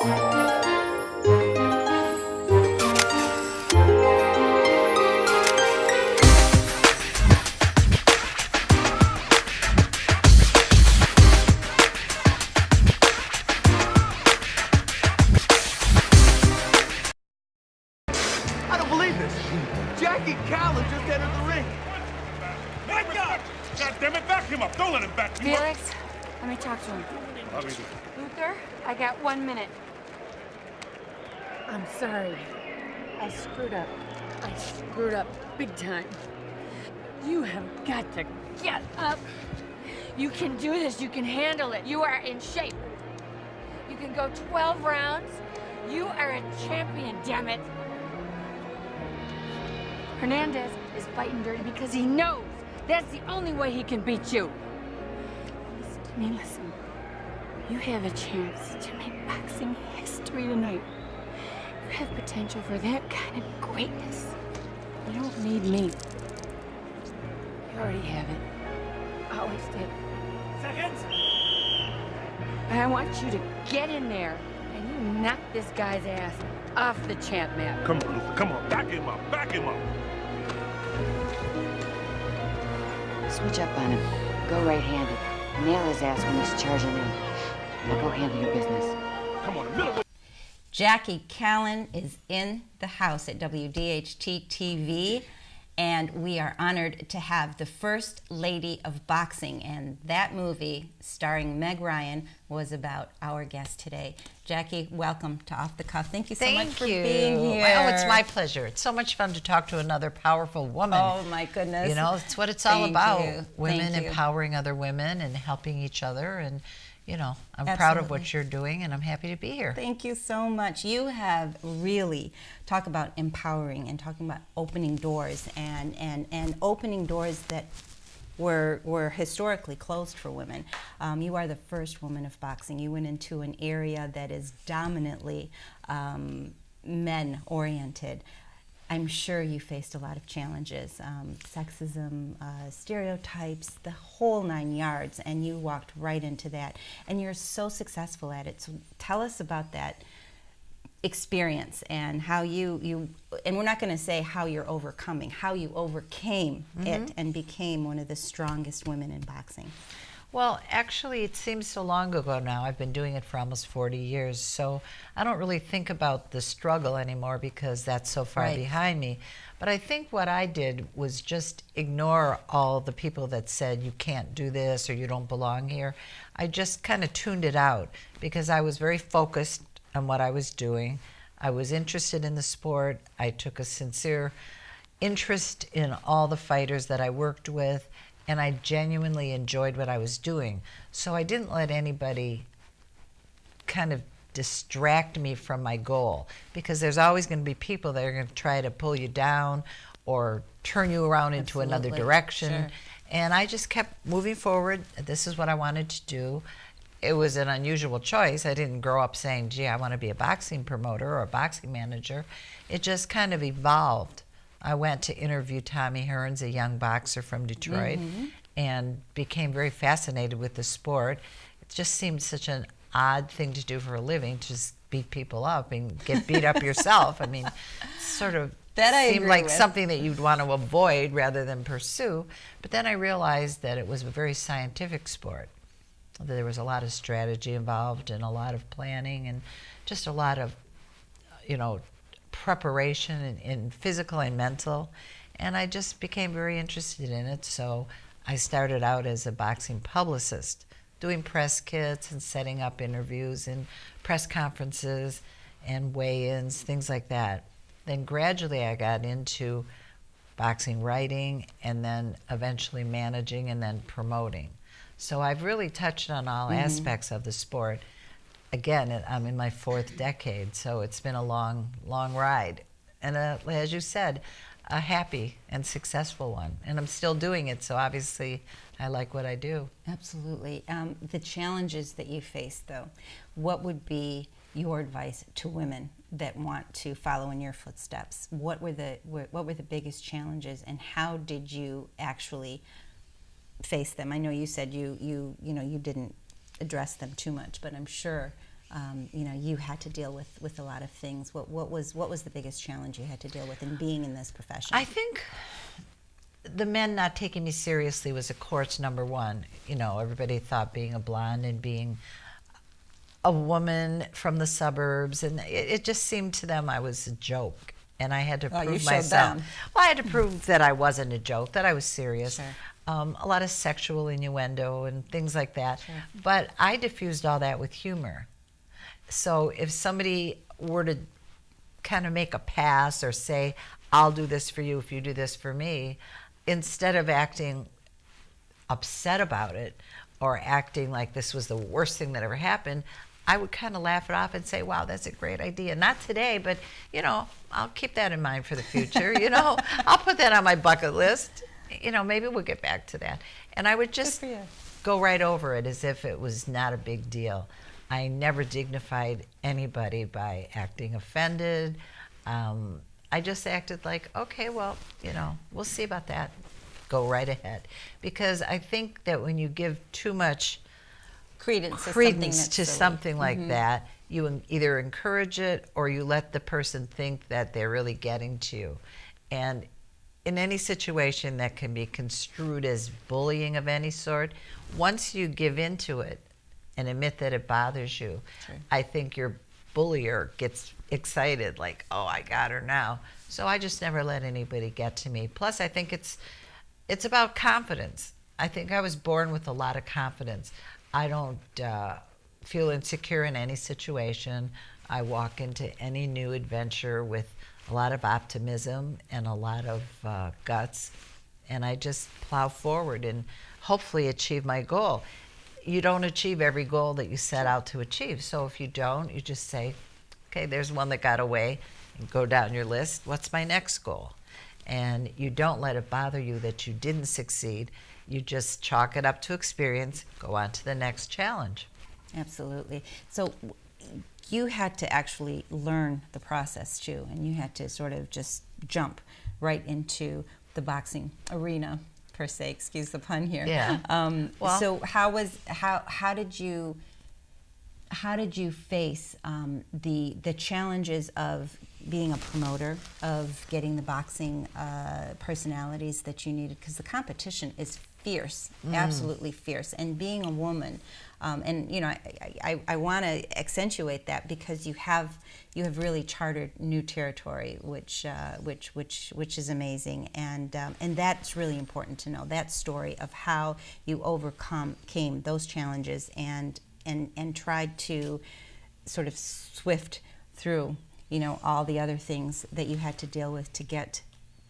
I don't believe this. Jackie Kallen just entered the ring. Back up! God damn it, back him up. Don't let him back you up. Felix, let me talk to him. Luther, I got 1 minute. I'm sorry. I screwed up. I screwed up big time. You have got to get up. You can do this. You can handle it. You are in shape. You can go 12 rounds. You are a champion, damn it. Hernandez is fighting dirty because he knows that's the only way he can beat you. Listen to me, listen. You have a chance to make boxing history tonight. You have potential for that kind of greatness. You don't need me. You already have it. Always did. Seconds! I want you to get in there and you knock this guy's ass off the champ mat. Come on, Luther, come on. Back him up, back him up. Switch up on him. Go right-handed. Nail his ass when he's charging in. Now go handle your business. Come on, a middle. Jackie Kallen is in the house at WDHT TV, and we are honored to have the First Lady of Boxing, and that movie starring Meg Ryan was about our guest today. Jackie, welcome to Off the Cuff. Thank you so much for being here. Oh, it's my pleasure. It's so much fun to talk to another powerful woman. Oh, my goodness. You know, it's what it's all Thank about. you. Women Thank you. empowering other women and helping each other. And, you know, I'm proud of Absolutely. what you're doing, and I'm happy to be here. Thank you so much. You have really talked about empowering and talking about opening doors and opening doors that were historically closed for women. You are the first woman of boxing. You went into an area that is dominantly men-oriented. I'm sure you faced a lot of challenges, sexism, stereotypes, the whole 9 yards, and you walked right into that. And you're so successful at it. So tell us about that experience and how you and we're not going to say how you're overcoming, how you overcame it and became one of the strongest women in boxing. Well, actually, it seems so long ago now. I've been doing it for almost 40 years, so I don't really think about the struggle anymore because that's so far Right. behind me. But I think what I did was just ignore all the people that said you can't do this or you don't belong here. I just kind of tuned it out because I was very focused on what I was doing. I was interested in the sport. I took a sincere interest in all the fighters that I worked with, and I genuinely enjoyed what I was doing. So I didn't let anybody kind of distract me from my goal, because there's always going to be people that are going to try to pull you down or turn you around into another Absolutely. direction. Sure. And I just kept moving forward. This is what I wanted to do. It was an unusual choice. I didn't grow up saying, gee, I want to be a boxing promoter or a boxing manager. It just kind of evolved. I went to interview Tommy Hearns, a young boxer from Detroit, and became very fascinated with the sport. It just seemed such an odd thing to do for a living, to just beat people up and get beat up yourself. I mean, sort of That I seemed agree like with. something that you'd want to avoid rather than pursue. But then I realized that it was a very scientific sport. There was a lot of strategy involved and a lot of planning and just a lot of, you know, preparation in physical and mental. And I just became very interested in it. So I started out as a boxing publicist, doing press kits and setting up interviews and press conferences and weigh-ins, things like that. Then gradually I got into boxing writing and then eventually managing and then promoting. So I've really touched on all aspects of the sport. Again, I'm in my 4th decade, so it's been a long, long ride. And as you said, a happy and successful one. And I'm still doing it, so obviously I like what I do. Absolutely. The challenges that you face, though, what would be your advice to women that want to follow in your footsteps? What were the biggest challenges, and how did you actually face them? I know you said you didn't address them too much, but I'm sure you know, you had to deal with a lot of things. What was the biggest challenge you had to deal with in being in this profession? I think the men not taking me seriously was, of course, number one. You know, everybody thought being a blonde and being a woman from the suburbs, and it just seemed to them I was a joke, and I had to prove you showed myself. them. Well, I had to prove that I wasn't a joke, that I was serious. Sure. A lot of sexual innuendo and things like that. Sure. But I diffused all that with humor. So if somebody were to kind of make a pass or say, I'll do this for you if you do this for me, instead of acting upset about it or acting like this was the worst thing that ever happened, I would kind of laugh it off and say, wow, that's a great idea. Not today, but, you know, I'll keep that in mind for the future. You know, I'll put that on my bucket list. You know, maybe we'll get back to that. And I would just go right over it as if it was not a big deal. I never dignified anybody by acting offended. I just acted like, okay, well, you know, we'll see about that. Go right ahead. Because I think that when you give too much credence to something like that, you either encourage it or you let the person think that they're really getting to you. And in any situation that can be construed as bullying of any sort, once you give into it and admit that it bothers you, I think your bullier gets excited, like, oh, I got her now. So I just never let anybody get to me. Plus, I think it's about confidence. I think I was born with a lot of confidence. I don't feel insecure in any situation. I walk into any new adventure with a lot of optimism and a lot of guts, and I just plow forward and hopefully achieve my goal. You don't achieve every goal that you set out to achieve, so if you don't, you just say, okay, there's one that got away, and go down your list, what's my next goal? And you don't let it bother you that you didn't succeed. You just chalk it up to experience, go on to the next challenge. Absolutely. So you had to actually learn the process too, and you had to sort of just jump right into the boxing arena, per se. Excuse the pun here. Yeah. Well, so how did you face the challenges of being a promoter, of getting the boxing personalities that you needed? Because the competition is fierce, absolutely fierce. And being a woman, and you know, I want to accentuate that because you have really chartered new territory, which is amazing, and that's really important to know, that story of how you overcame those challenges and tried to sort of swift through, you know, all the other things that you had to deal with to get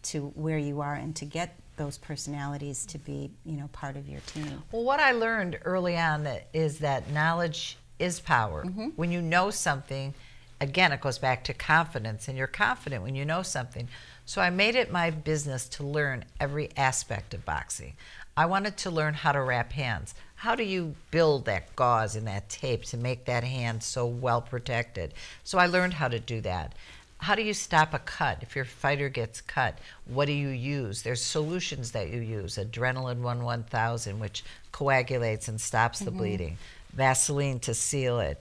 to where you are and to get those personalities to be, you know, part of your team. Well, what I learned early on is that knowledge is power. When you know something, again, it goes back to confidence, and you're confident when you know something. So I made it my business to learn every aspect of boxing. I wanted to learn how to wrap hands. How do you build that gauze and that tape to make that hand so well protected? So I learned how to do that. How do you stop a cut? If your fighter gets cut, what do you use? There's solutions that you use. Adrenaline 1000, which coagulates and stops the bleeding. Vaseline to seal it.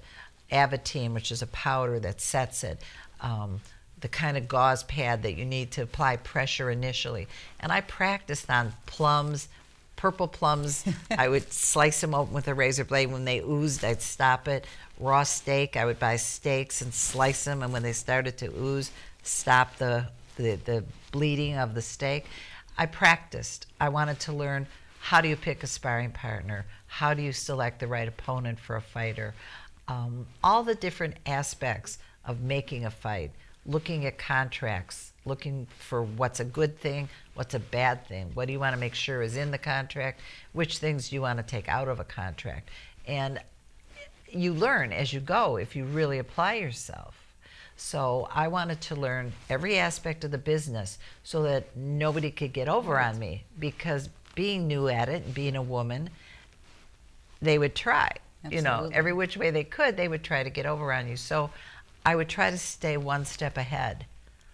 Avitine, which is a powder that sets it. The kind of gauze pad that you need to apply pressure initially. And I practiced on plums, purple plums. I would slice them open with a razor blade. When they oozed, I'd stop it. Raw steak, I would buy steaks and slice them, and when they started to ooze, stop the bleeding of the steak. I practiced. I wanted to learn, how do you pick a sparring partner? How do you select the right opponent for a fighter? All the different aspects of making a fight, looking at contracts, looking for what's a good thing, what's a bad thing, what do you want to make sure is in the contract, which things do you want to take out of a contract. And you learn as you go if you really apply yourself. So I wanted to learn every aspect of the business so that nobody could get over on me, because being new at it and being a woman, they would try. Absolutely. You know, every which way they could, they would try to get over on you. So I would try to stay one step ahead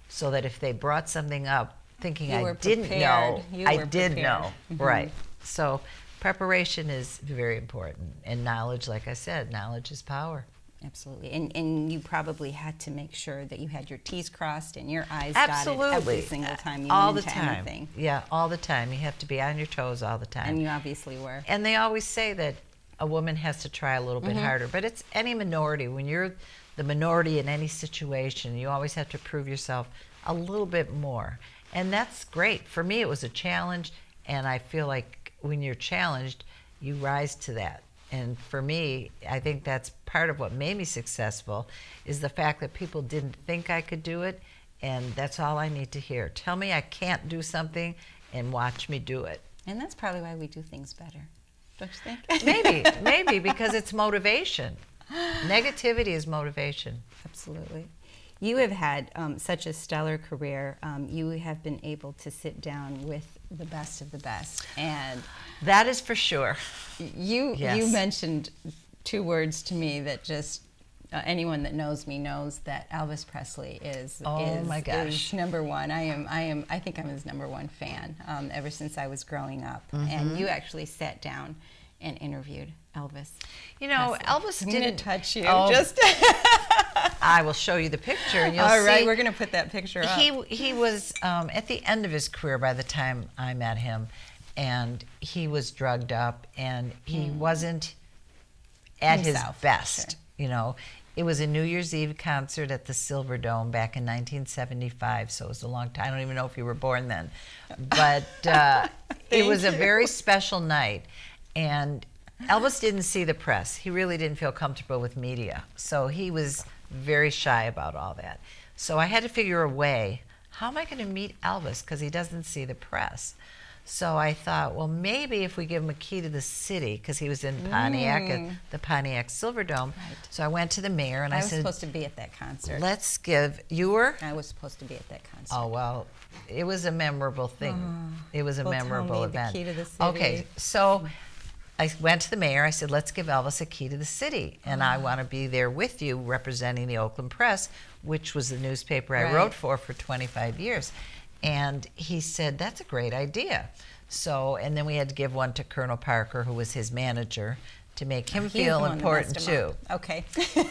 so that if they brought something up thinking I didn't know, I did know. Right. So preparation is very important, and knowledge, like I said, knowledge is power. Absolutely. And you probably had to make sure that you had your T's crossed and your I's Absolutely. dotted every single time you all went the into time. anything. Yeah, all the time. You have to be on your toes all the time. And you obviously were. And they always say that a woman has to try a little bit harder, but it's any minority. When you're the minority in any situation, you always have to prove yourself a little bit more. And that's great. For me, it was a challenge, and I feel like when you're challenged, you rise to that. And for me, I think that's part of what made me successful, is the fact that people didn't think I could do it, and that's all I need to hear. Tell me I can't do something and watch me do it. And that's probably why we do things better, don't you think? Maybe because it's motivation. Negativity is motivation. Absolutely. You have had such a stellar career. You have been able to sit down with the best of the best, and that is for sure. You mentioned two words to me that just anyone that knows me knows that Elvis Presley is my gosh, is number one. I think I'm his number one fan ever since I was growing up. And you actually sat down and interviewed Elvis. You know, Presley. Elvis I'm didn't gonna touch you. Just I will show you the picture, and you'll see. All right, we're going to put that picture up. He was at the end of his career by the time I met him, and he was drugged up, and he wasn't at his best. Sure. You know, it was a New Year's Eve concert at the Silverdome back in 1975, so it was a long time. I don't even know if you were born then, but it was a very special night, and Elvis didn't see the press. He really didn't feel comfortable with media, so he was very shy about all that. So I had to figure a way, how am I going to meet Elvis, because he doesn't see the press. So I thought, well, maybe if we give him a key to the city, because he was in Pontiac at the Pontiac Silverdome. Right. So I went to the mayor and I said, I was supposed to be at that concert. Let's give, you were? I was supposed to be at that concert. Oh, well, it was a memorable thing. It was a memorable event. The key to the city. Okay, so I went to the mayor. I said, let's give Elvis a key to the city. And I want to be there with you representing the Oakland Press, which was the newspaper I wrote for 25 years. And he said, that's a great idea. So, and then we had to give one to Colonel Parker, who was his manager, to make him feel important too. Okay.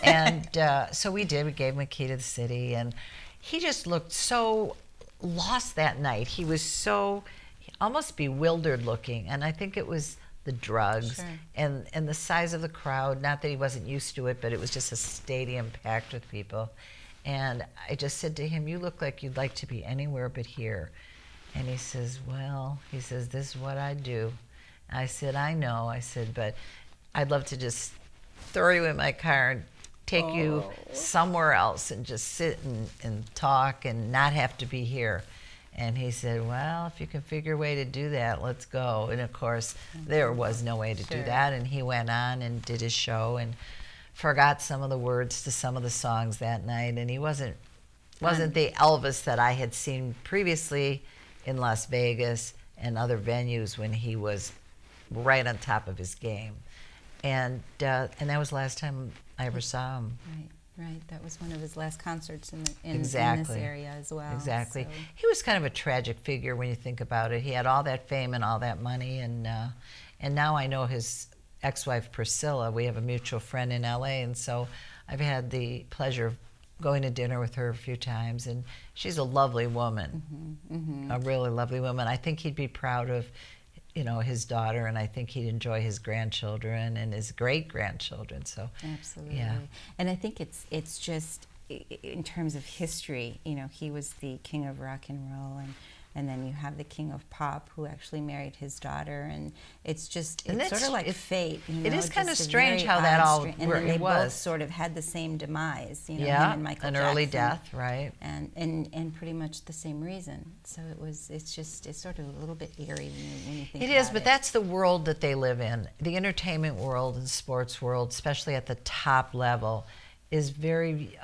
And so we did. We gave him a key to the city. And he just looked so lost that night. He was so almost bewildered looking. And I think it was the drugs and the size of the crowd. Not that he wasn't used to it, but it was just a stadium packed with people. And I just said to him, you look like you'd like to be anywhere but here. And he says, well, this is what I do. I said, I know. I said, but I'd love to just throw you in my car and take you somewhere else and just sit and talk and not have to be here. And he said, well, if you can figure a way to do that, let's go. And of course, there was no way to do that. And he went on and did his show and forgot some of the words to some of the songs that night. And he wasn't the Elvis that I had seen previously in Las Vegas and other venues when he was right on top of his game. And that was the last time I ever saw him. Right. That was one of his last concerts in this area as well. Exactly. So. He was kind of a tragic figure when you think about it. He had all that fame and all that money, and now I know his ex-wife Priscilla. We have a mutual friend in LA, and so I've had the pleasure of going to dinner with her a few times, and she's a lovely woman, a really lovely woman. I think he'd be proud of, his daughter, and I think he'd enjoy his grandchildren and his great-grandchildren. So absolutely, yeah. And I think it's just in terms of history. He was the king of rock and roll, and then you have the king of pop who actually married his daughter, and it's sort of like fate. It is kind of strange how that all and then they both sort of had the same demise. Him and Michael an Jackson, early death, right? And pretty much the same reason. So it's sort of a little bit eerie when you think. It is, but that's the world that they live in. The entertainment world and sports world, especially at the top level, is very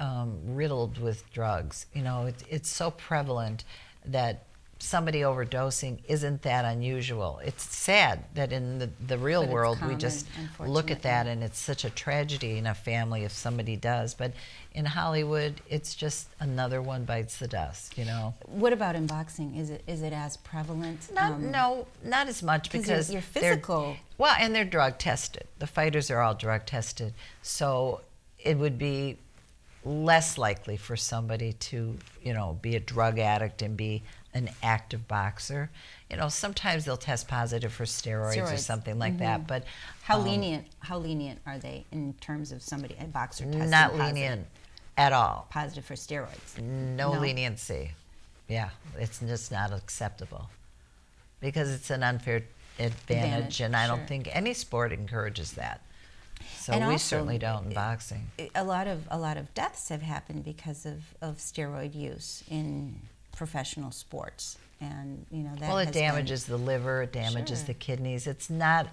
riddled with drugs. It's so prevalent that somebody overdosing isn't that unusual. It's sad that in the real world we just look at that and it's such a tragedy in a family if somebody does. But in Hollywood, it's just another one bites the dust, What about in boxing? Is it as prevalent? No, not as much because you're physical. And they're drug tested. The fighters are all drug tested. So it would be less likely for somebody to, be a drug addict and be an active boxer. Sometimes they'll test positive for steroids. Or something like that. But how lenient are they in terms of somebody, a boxer testing not positive? lenient at all. Positive for steroids. No leniency. Yeah, it's just not acceptable because it's an unfair advantage, and I don't think any sport encourages that. So and we also, certainly don't in boxing. A lot of deaths have happened because of steroid use in professional sports, and that. Well, it has damages the liver, it damages the kidneys. It's not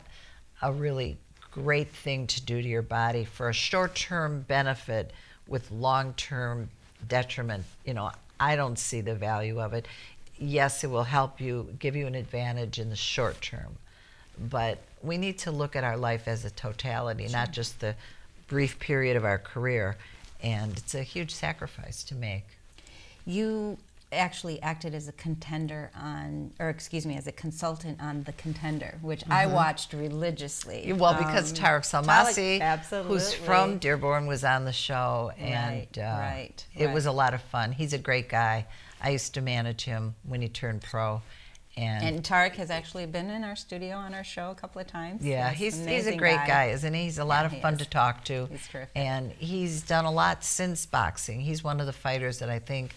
a really great thing to do to your body for a short-term benefit with long-term detriment. I don't see the value of it. Yes, it will help you, give you an advantage in the short term, but we need to look at our life as a totality, not just the brief period of our career, and it's a huge sacrifice to make. You actually acted as a contender as a consultant on The Contender, which I watched religiously. Well, because Tarek Salmasi, absolutely, who's from Dearborn, was on the show, and it was a lot of fun. He's a great guy. I used to manage him when he turned pro. And Tarek has actually been in our studio on our show a couple of times. Yeah, he's a great guy, isn't he? He's a lot of fun to talk to. He's terrific. And he's done a lot since boxing. He's one of the fighters that I think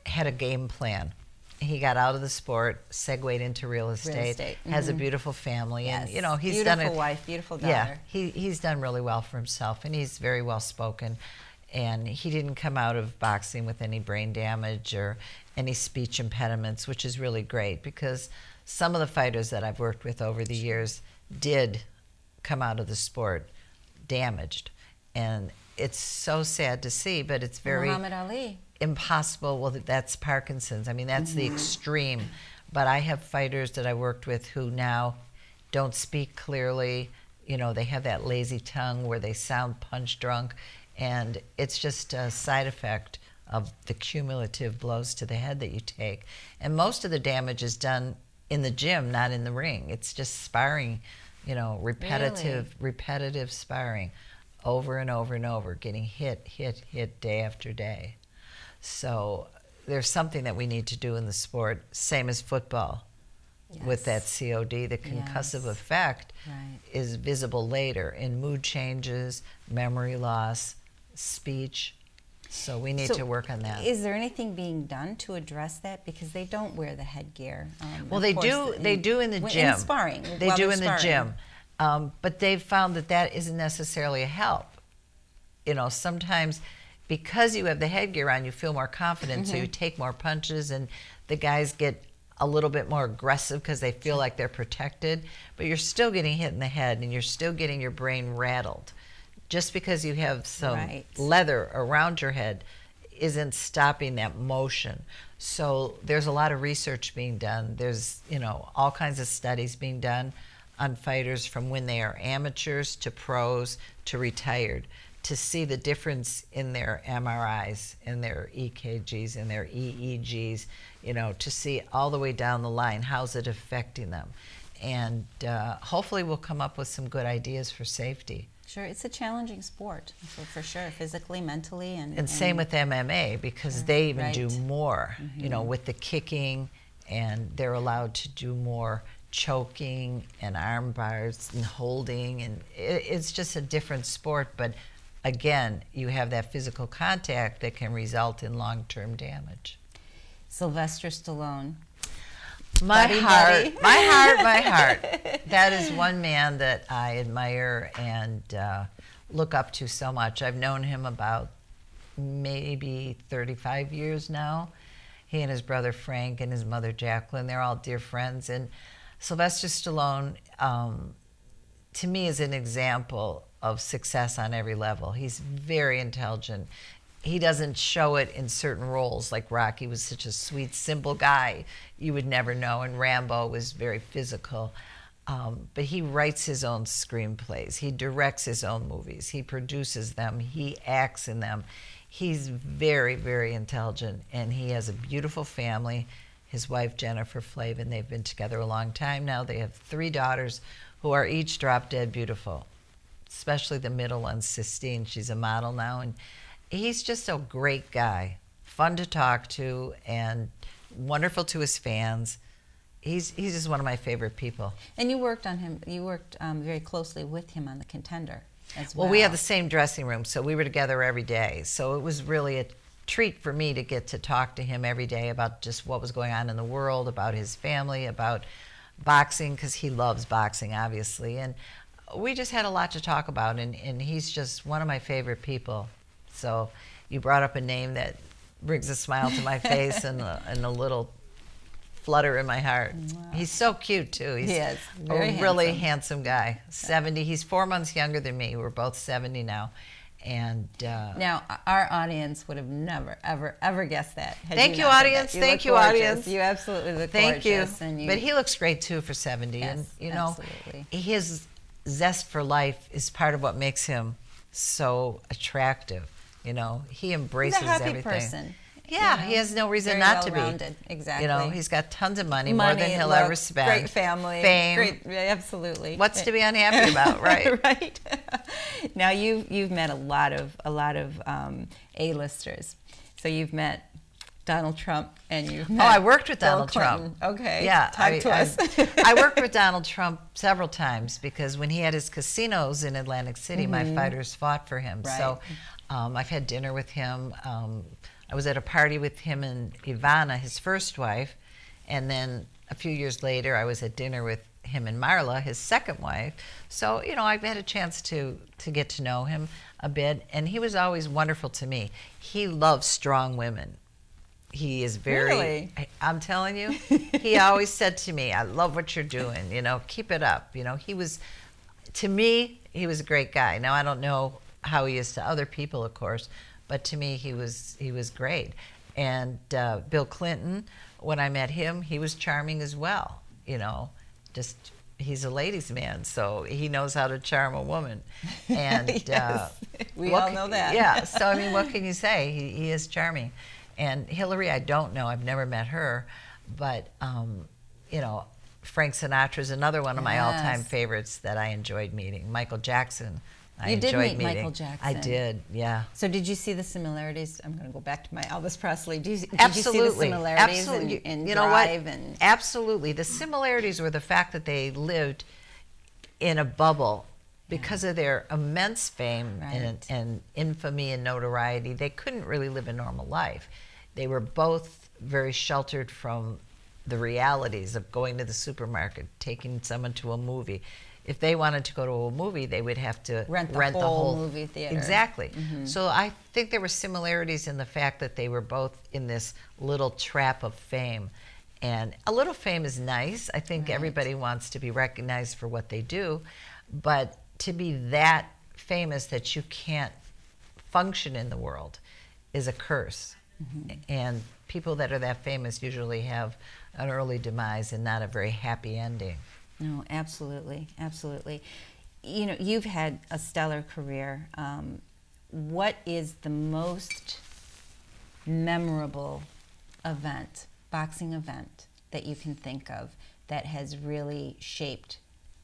had a game plan. He got out of the sport, segued into real estate. Has a beautiful family, and he's beautiful done wife, beautiful daughter. Yeah, he's done really well for himself, and he's very well spoken. And he didn't come out of boxing with any brain damage or any speech impediments, which is really great because some of the fighters that I've worked with over the years did come out of the sport damaged, and it's so sad to see, but it's very Muhammad Ali. Impossible. Well, that's Parkinson's. I mean, that's the extreme. But I have fighters that I worked with who now don't speak clearly. They have that lazy tongue where they sound punch drunk, and it's just a side effect of the cumulative blows to the head that you take. And most of the damage is done in the gym, not in the ring. It's just sparring, repetitive sparring over and over and over, getting hit day after day. So there's something that we need to do in the sport, same as football. With that COD, the concussive effect is visible later in mood changes, memory loss, speech. So we need to work on that. Is there anything being done to address that? Because they don't wear the headgear. Well, they do. They do in the gym. In sparring. They do in the gym. But they've found that isn't necessarily a help. Sometimes because you have the headgear on, you feel more confident, so you take more punches, and the guys get a little bit more aggressive because they feel like they're protected, but you're still getting hit in the head, and you're still getting your brain rattled. Just because you have some leather around your head isn't stopping that motion. So there's a lot of research being done. There's, all kinds of studies being done on fighters from when they are amateurs to pros to retired, to see the difference in their MRIs, in their EKGs, in their EEGs, to see all the way down the line, how's it affecting them. And hopefully we'll come up with some good ideas for safety. Sure, it's a challenging sport, for sure, physically, mentally. And same with MMA, because they even do more, with the kicking, and they're allowed to do more choking and arm bars and holding, and it's just a different sport, but again, you have that physical contact that can result in long-term damage. Sylvester Stallone. My heart. That is one man that I admire and look up to so much. I've known him about maybe 35 years now. He and his brother Frank and his mother Jacqueline, they're all dear friends. And Sylvester Stallone, to me, is an example of success on every level. He's very intelligent. He doesn't show it in certain roles, like Rocky was such a sweet, simple guy you would never know, and Rambo was very physical. But he writes his own screenplays. He directs his own movies. He produces them. He acts in them. He's very, very intelligent, and he has a beautiful family. His wife, Jennifer Flavin, they've been together a long time now. They have 3 daughters who are each drop-dead beautiful. especially the middle one, Sistine. She's a model now, and he's just a great guy, fun to talk to, and wonderful to his fans. He's just one of my favorite people. And you worked on him. You worked very closely with him on The Contender as well. Well, we had the same dressing room, so we were together every day. So it was really a treat for me to get to talk to him every day about just what was going on in the world, about his family, about boxing, because he loves boxing, obviously. And we just had a lot to talk about, and he's just one of my favorite people. So you brought up a name that brings a smile to my face and a little flutter in my heart. Wow. He's so cute too. He's a really handsome guy. 70. He's 4 months younger than me. We're both 70 now. And now our audience would have never, ever guessed that. Thank you, audience. Thank you, audience. You absolutely look gorgeous. Thank you. And but he looks great too for 70. Yes, and you know, absolutely. His zest for life is part of what makes him so attractive. You know, he embraces He's a happy everything. Person. Yeah, you know, he has no reason very not to be. well-rounded. Exactly. You know, he's got tons of money, more than he'll ever spend. Great family. Fame. Great, absolutely. What's to be unhappy about, right? Right. Now you've met a lot of A-listers. So you've met Donald Trump and you've met I worked with Bill Donald Clinton. Trump. Okay. Yeah. Talk to us. I worked with Donald Trump several times because when he had his casinos in Atlantic City, my fighters fought for him. Right. So I've had dinner with him. I was at a party with him and Ivana, his first wife, and then a few years later I was at dinner with him and Marla, his second wife. So, you know, I've had a chance to get to know him a bit, and he was always wonderful to me. He loves strong women. He is very, really? I'm telling you, he always said to me, I love what you're doing, you know, keep it up. You know, to me, he was a great guy. Now, I don't know how he is to other people, of course, but to me, he was great. And Bill Clinton, when I met him, he was charming as well. You know, just he's a ladies' man, so he knows how to charm a woman. And yes, we all know that. Yeah. So I mean, what can you say? He is charming. And Hillary, I don't know. I've never met her, but you know, Frank Sinatra is another one of my all-time favorites that I enjoyed meeting. Michael Jackson. I did enjoyed meet meeting. Michael Jackson. I did, yeah. So did you see the similarities? I'm going to go back to my Elvis Presley. Did you see Absolutely. the similarities Absolutely. in you know drive what? and Absolutely. The similarities were the fact that they lived in a bubble because of their immense fame and infamy and notoriety. They couldn't really live a normal life. They were both very sheltered from the realities of going to the supermarket, taking someone to a movie. If they wanted to go to a movie, they would have to rent the whole movie theater. Exactly. So I think there were similarities in the fact that they were both in this little trap of fame. And a little fame is nice. I think everybody wants to be recognized for what they do. But to be that famous that you can't function in the world is a curse. And people that are that famous usually have an early demise and not a very happy ending. No, absolutely, absolutely. You know, you've had a stellar career. What is the most memorable event, boxing event, that you can think of that has really shaped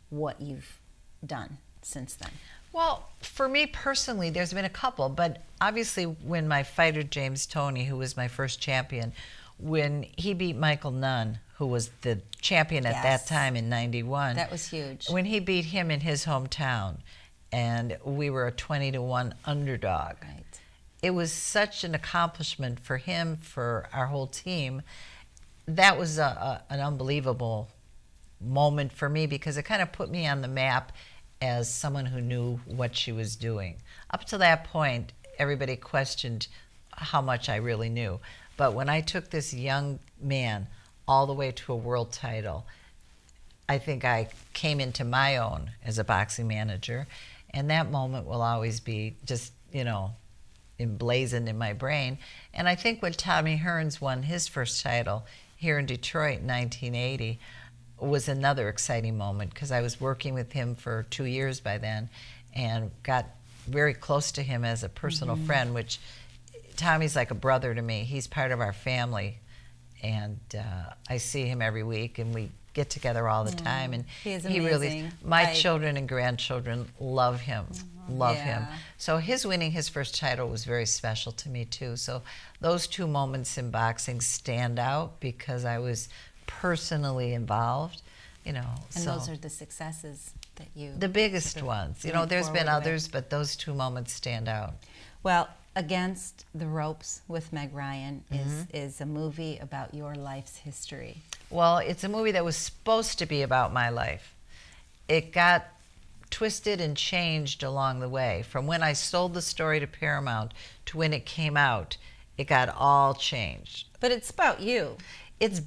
what you've done since then? Well, for me personally, there's been a couple, but obviously when my fighter, James Toney, who was my first champion, when he beat Michael Nunn, who was the champion at that time in '91. That was huge. When he beat him in his hometown, and we were a 20-1 underdog. Right. It was such an accomplishment for him, for our whole team. That was an unbelievable moment for me because it kind of put me on the map as someone who knew what she was doing. Up to that point, everybody questioned how much I really knew. But when I took this young man all the way to a world title, I think I came into my own as a boxing manager, and that moment will always be just, you know, emblazoned in my brain. And I think when Tommy Hearns won his first title here in Detroit in 1980 was another exciting moment because I was working with him for 2 years by then and got very close to him as a personal friend, which Tommy's like a brother to me. He's part of our family. and I see him every week, and we get together all the time. And he is he really, amazing. my children and grandchildren love him, love him. Yeah. So his winning his first title was very special to me too. So those two moments in boxing stand out because I was personally involved, you know. And so those are the successes that you... the biggest ones. You know, went there's been forward with. others, but those two moments stand out. Well, Against the Ropes with Meg Ryan is a movie about your life's history. Well, it's a movie that was supposed to be about my life. It got twisted and changed along the way. From when I sold the story to Paramount to when it came out, it got all changed. But it's about you. It's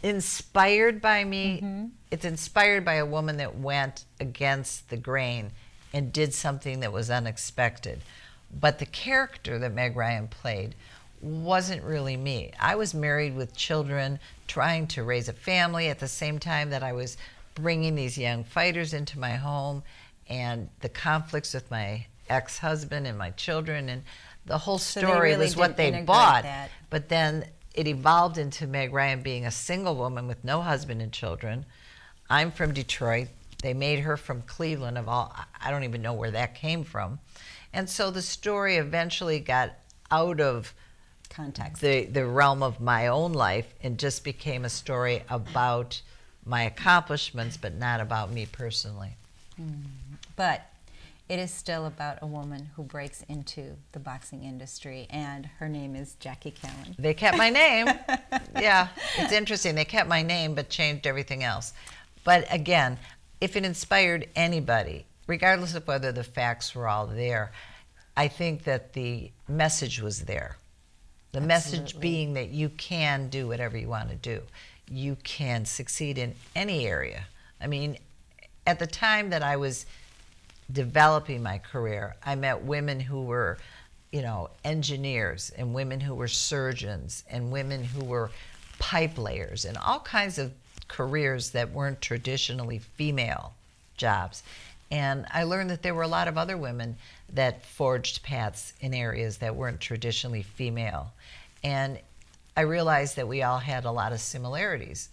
inspired by me. It's inspired by a woman that went against the grain and did something that was unexpected. But the character that Meg Ryan played wasn't really me. I was married with children, trying to raise a family at the same time that I was bringing these young fighters into my home, and the conflicts with my ex-husband and my children, and the whole story really was what didn't they integrate bought. that. But then it evolved into Meg Ryan being a single woman with no husband and children. I'm from Detroit. They made her from Cleveland. Of all, I don't even know where that came from. And so the story eventually got out of Context. the realm of my own life and just became a story about my accomplishments, but not about me personally. But it is still about a woman who breaks into the boxing industry, and her name is Jackie Kallen. They kept my name. Yeah, it's interesting. They kept my name but changed everything else. But again, if it inspired anybody, regardless of whether the facts were all there, I think that the message was there. The message Absolutely. being that you can do whatever you want to do. You can succeed in any area. I mean, at the time that I was developing my career, I met women who were, you know, engineers, and women who were surgeons, and women who were pipe layers, and all kinds of careers that weren't traditionally female jobs. And I learned that there were a lot of other women that forged paths in areas that weren't traditionally female. And I realized that we all had a lot of similarities.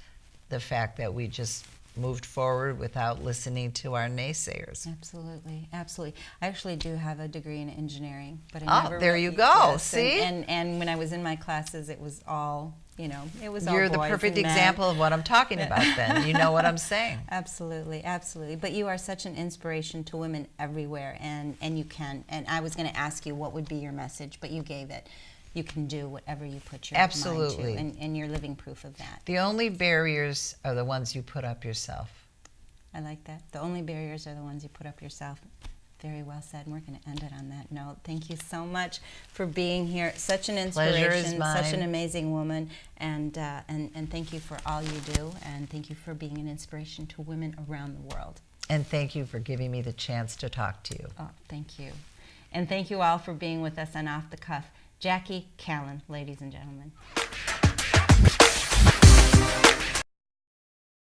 The fact that we just moved forward without listening to our naysayers. Absolutely, absolutely. I actually do have a degree in engineering, but I Oh, never there really- you go. yes, See? And when I was in my classes, it was all, you know, it was all You're the boys perfect and men. example of what I'm talking about then. You know what I'm saying. Absolutely, absolutely. But you are such an inspiration to women everywhere, and you can. And I was going to ask you what would be your message, but you gave it. You can do whatever you put your Absolutely. mind to, and you're living proof of that. The only barriers are the ones you put up yourself. I like that. The only barriers are the ones you put up yourself. Very well said. And we're going to end it on that note. Thank you so much for being here. Such an Pleasure is inspiration, mine. such an amazing woman, and thank you for all you do, and thank you for being an inspiration to women around the world. And thank you for giving me the chance to talk to you. Oh, thank you. And thank you all for being with us on Off the Cuff. Jackie Kallen, ladies and gentlemen.